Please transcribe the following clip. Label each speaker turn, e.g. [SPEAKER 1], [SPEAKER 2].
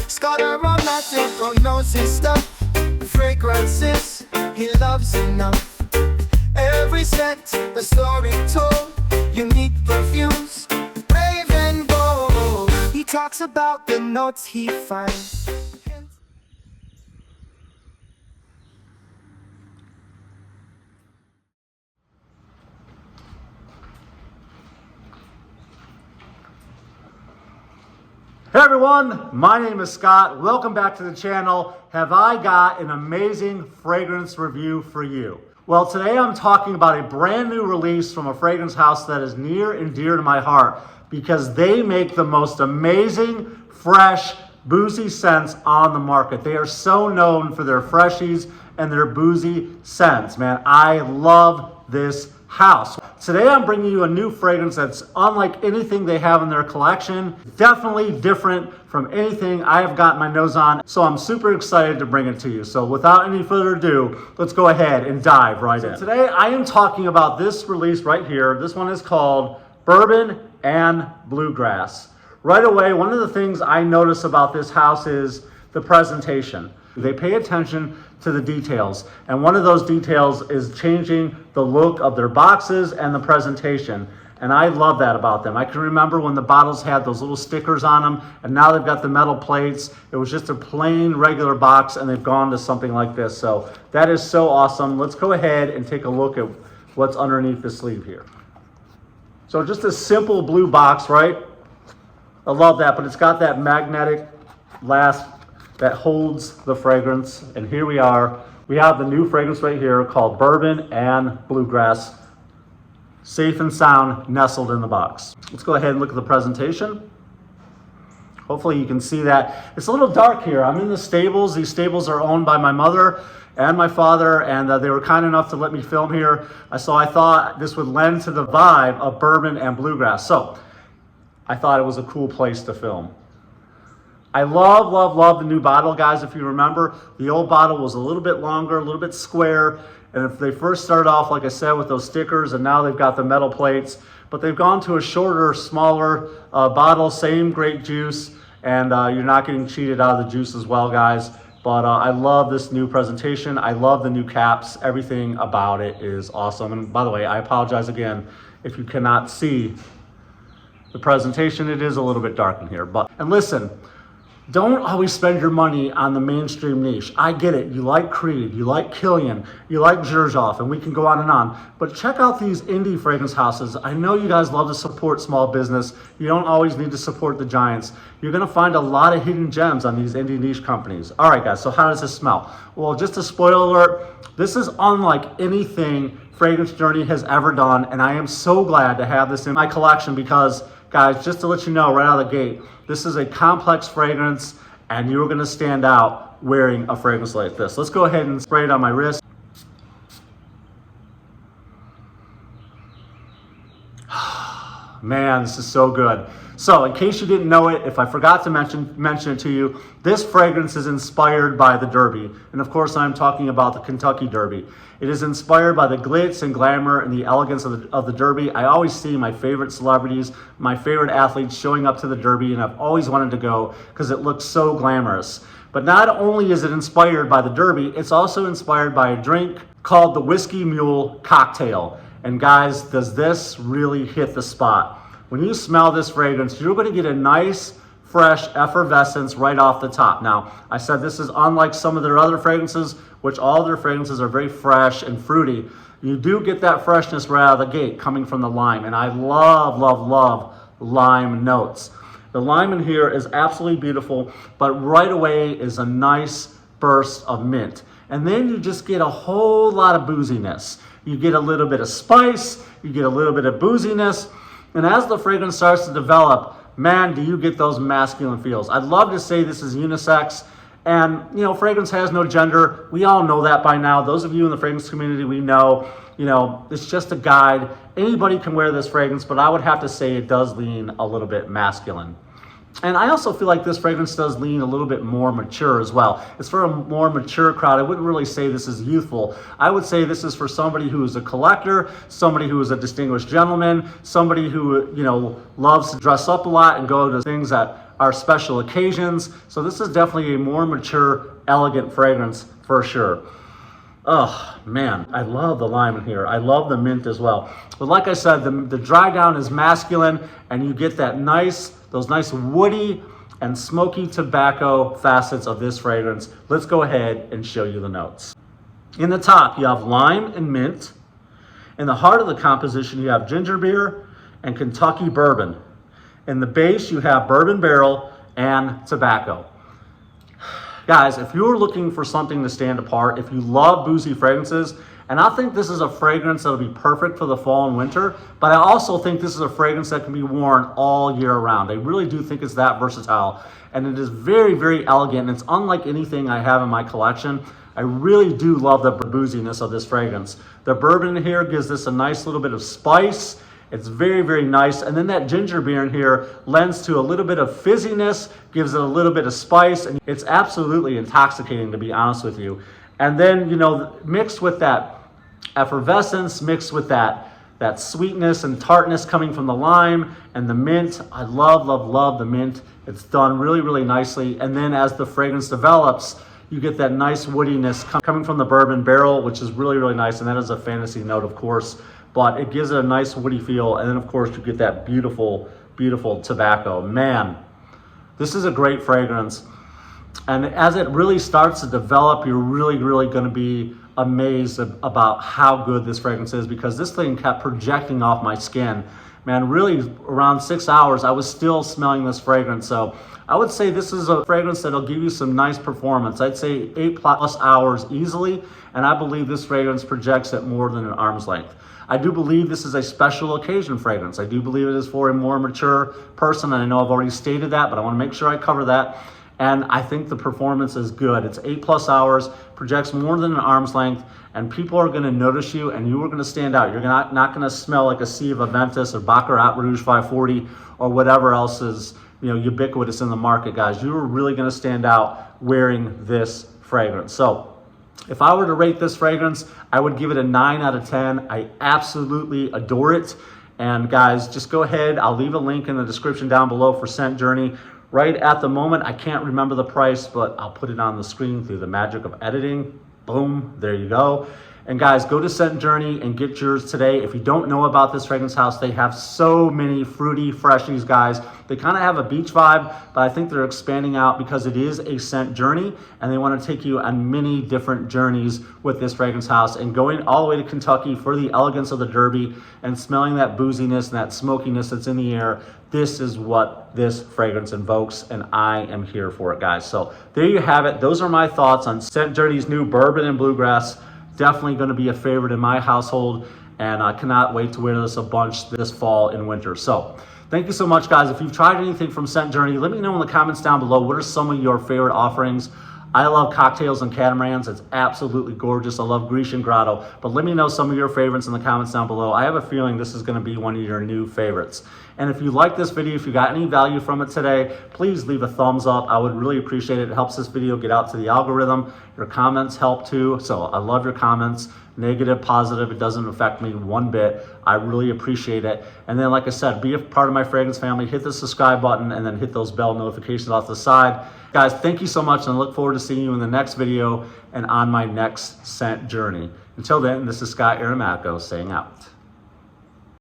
[SPEAKER 1] Scott Aromatico knows his stuff. Fragrances he loves enough. Every scent a story told. Unique perfumes, brave and bold. He talks about the notes he finds.
[SPEAKER 2] Hey everyone, my name is Scott. Welcome back to the channel. Have I got an amazing fragrance review for you? Well, today I'm talking about a brand new release from a fragrance house that is near and dear to my heart because they make the most amazing, fresh, boozy scents on the market. They are so known for their freshies and their boozy scents. Man, I love this house. Today I'm bringing you a new fragrance that's unlike anything they have in their collection. Definitely different from anything I have gotten my nose on. So I'm super excited to bring it to you. So without any further ado, let's go ahead and dive right in. Today I am talking about this release right here. This one is called Bourbon and Bluegrass. Right away, one of the things I notice about this house is the presentation. They pay attention to the details, and one of those details is changing the look of their boxes and the presentation, and I love that about them. I can remember when the bottles had those little stickers on them, and now they've got the metal plates. It was just a plain regular box, and they've gone to something like this, so that is so awesome. Let's go ahead and take a look at what's underneath the sleeve here. So just a simple blue box, right? I love that, but it's got that magnetic glass that holds the fragrance. And here we are. We have the new fragrance right here called Bourbon and Bluegrass. Safe and sound, nestled in the box. Let's go ahead and look at the presentation. Hopefully you can see that. It's a little dark here. I'm in the stables. These stables are owned by my mother and my father, and they were kind enough to let me film here. So I thought this would lend to the vibe of Bourbon and Bluegrass. So I thought it was a cool place to film. I love, love, love the new bottle, guys. If you remember, the old bottle was a little bit longer, a little bit square. And if they first started off, like I said, with those stickers, and now they've got the metal plates, but they've gone to a shorter, smaller bottle, same great juice, and you're not getting cheated out of the juice as well, guys. But I love this new presentation. I love the new caps. Everything about it is awesome. And by the way, I apologize again if you cannot see the presentation. It is a little bit dark in here. And listen, don't always spend your money on the mainstream niche. I get it. You like Creed, you like Killian, you like Zaharoff, and we can go on and on. But check out these indie fragrance houses. I know you guys love to support small business. You don't always need to support the giants. You're going to find a lot of hidden gems on these indie niche companies. All right, guys, so how does this smell? Well, just a spoiler alert, this is unlike anything Fragrance Journey has ever done, and I am so glad to have this in my collection because, guys, just to let you know right out of the gate, this is a complex fragrance, and you're going to stand out wearing a fragrance like this. Let's go ahead and spray it on my wrist. Man, this is so good. So, in case you didn't know it, if I forgot to mention it to you, this fragrance is inspired by the Derby. And of course, I'm talking about the Kentucky Derby. It is inspired by the glitz and glamour and the elegance of the Derby. I always see my favorite celebrities, my favorite athletes showing up to the Derby, and I've always wanted to go because it looks so glamorous. But not only is it inspired by the Derby, it's also inspired by a drink called the Whiskey Mule Cocktail. And guys, does this really hit the spot? When you smell this fragrance, you're going to get a nice, fresh effervescence right off the top. Now, I said this is unlike some of their other fragrances, which all their fragrances are very fresh and fruity. You do get that freshness right out of the gate coming from the lime, and I love, love, love lime notes. The lime in here is absolutely beautiful, but right away is a nice burst of mint. And then you just get a whole lot of booziness. You get a little bit of spice, you get a little bit of booziness, and as the fragrance starts to develop, man, do you get those masculine feels. I'd love to say this is unisex, and you know, fragrance has no gender. We all know that by now. Those of you in the fragrance community, we know, it's just a guide. Anybody can wear this fragrance, but I would have to say it does lean a little bit masculine. And I also feel like this fragrance does lean a little bit more mature as well. It's for a more mature crowd. I wouldn't really say this is youthful. I would say this is for somebody who is a collector, somebody who is a distinguished gentleman, somebody who, loves to dress up a lot and go to things that our special occasions. So this is definitely a more mature, elegant fragrance for sure. Oh man, I love the lime in here. I love the mint as well. But like I said, the dry down is masculine, and you get that those nice woody and smoky tobacco facets of this fragrance. Let's go ahead and show you the notes. In the top, you have lime and mint. In the heart of the composition, you have ginger beer and Kentucky bourbon. In the base, you have bourbon barrel and tobacco. Guys, if you're looking for something to stand apart, if you love boozy fragrances, and I think this is a fragrance that'll be perfect for the fall and winter, but I also think this is a fragrance that can be worn all year round. I really do think it's that versatile, and it is very, very elegant, and it's unlike anything I have in my collection. I really do love the booziness of this fragrance. The bourbon in here gives this a nice little bit of spice. It's very, very nice. And then that ginger beer in here lends to a little bit of fizziness, gives it a little bit of spice, and it's absolutely intoxicating, to be honest with you. And then, you know, mixed with that effervescence, mixed with that sweetness and tartness coming from the lime and the mint. I love, love, love the mint. It's done really, really nicely. And then as the fragrance develops, you get that nice woodiness coming from the bourbon barrel, which is really, really nice. And that is a fantasy note, of course, but it gives it a nice woody feel. And then of course you get that beautiful, beautiful tobacco. Man, this is a great fragrance. And as it really starts to develop, you're really, really going to be amazed about how good this fragrance is, because this thing kept projecting off my skin. Man, really around 6 hours, I was still smelling this fragrance. So I would say this is a fragrance that'll give you some nice performance. I'd say 8+ hours easily. And I believe this fragrance projects at more than an arm's length. I do believe this is a special occasion fragrance. I do believe it is for a more mature person. And I know I've already stated that, but I want to make sure I cover that. And I think the performance is good. It's 8+ hours, projects more than an arm's length, and people are going to notice you, and you are going to stand out. You're not going to smell like a sea of Aventus or Baccarat Rouge 540 or whatever else is, you know, ubiquitous in the market, guys. You are really going to stand out wearing this fragrance. So if I were to rate this fragrance, I would give it a 9 out of 10. I absolutely adore it. And guys, just go ahead. I'll leave a link in the description down below for Scent Journey. Right at the moment, I can't remember the price, but I'll put it on the screen through the magic of editing. Boom, there you go. And guys, go to Scent Journey and get yours today. If you don't know about this fragrance house, they have so many fruity freshies, guys. They kind of have a beach vibe, but I think they're expanding out because it is a scent journey, and they want to take you on many different journeys with this fragrance house, and going all the way to Kentucky for the elegance of the Derby and smelling that booziness and that smokiness that's in the air. This is what this fragrance invokes, and I am here for it, guys. So there you have it. Those are my thoughts on Scent Journey's new Bourbon and Bluegrass. Definitely going to be a favorite in my household, and I cannot wait to wear this a bunch this fall and winter. So thank you so much, guys. If you've tried anything from Scent Journey, let me know in the comments down below. What are some of your favorite offerings? I love cocktails and catamarans. It's absolutely gorgeous. I love Grecian Grotto. But let me know some of your favorites in the comments down below. I have a feeling this is going to be one of your new favorites. And if you like this video, if you got any value from it today, please leave a thumbs up. I would really appreciate it. It helps this video get out to the algorithm. Your comments help too. So I love your comments. Negative, positive, it doesn't affect me one bit. I really appreciate it. And then, like I said, be a part of my fragrance family. Hit the subscribe button and then hit those bell notifications off the side. Guys, thank you so much, and I look forward to seeing you in the next video and on my next scent journey. Until then, this is Scott Aromatico saying out.